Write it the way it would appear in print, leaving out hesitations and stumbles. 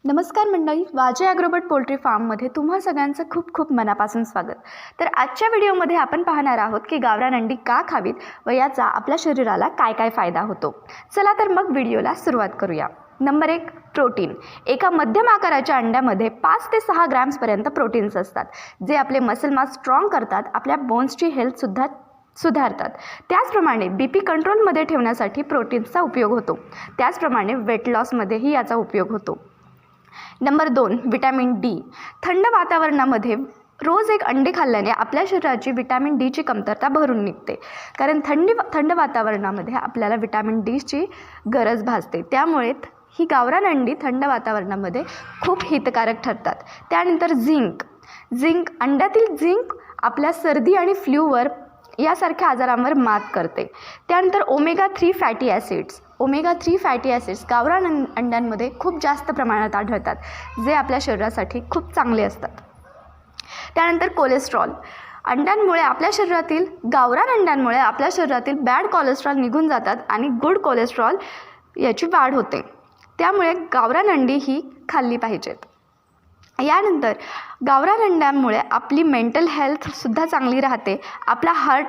नमस्कार मंडळी, वाजे ॲग्रोबट पोल्ट्री फार्ममध्ये तुम्हा सगळ्यांचं खूप खूप मनापासून स्वागत. तर आजच्या व्हिडिओमध्ये आपण पाहणार आहोत की गावरान अंडी का खावीत व याचा आपल्या शरीराला काय काय फायदा होतो. चला तर मग व्हिडिओला सुरुवात करूया. Number 1, protein. एका मध्यम आकाराच्या अंड्यामध्ये 5 ते 6 ग्रॅम्सपर्यंत प्रोटीन्स असतात, जे आपले मसल मास स्ट्रॉंग करतात, आपल्या बोन्सची हेल्थसुद्धा सुधारतात. त्याचप्रमाणे BP कंट्रोलमध्ये ठेवण्यासाठी प्रोटीन्सचा उपयोग होतो. त्याचप्रमाणे वेट लॉसमध्येही याचा उपयोग होतो. Number 2, vitamin D. थंड वातावरणामध्ये रोज एक अंडे खाल्ल्याने आपल्या शरीराची विटॅमिन डीची कमतरता भरून निघते, कारण थंड वातावरणामध्ये आपल्याला विटॅमिन डीची गरज भासते. त्यामुळे ही गावरान अंडी थंड वातावरणामध्ये खूप हितकारक ठरतात. त्यानंतर झिंक. अंड्यातील झिंक आपल्या सर्दी आणि फ्ल्यूवर यासारख्या आजारांवर मात करते. त्यानंतर ओमेगा 3 फॅटी ॲसिड्स गावरान अंड्यांमध्ये खूप जास्त प्रमाणात आढळतात, जे आपल्या शरीरासाठी खूप चांगले असतात. त्यानंतर कोलेस्ट्रॉल. गावरान अंड्यांमुळे आपल्या शरीरातील बॅड कोलेस्ट्रॉल निघून जातात आणि गुड कोलेस्ट्रॉल याची वाढ होते. त्यामुळे गावरान अंडी ही खाल्ली पाहिजेत. यानंतर गावरान अंड्यांमुळे आपली मेंटल हेल्थसुद्धा चांगली राहते. आपला हार्ट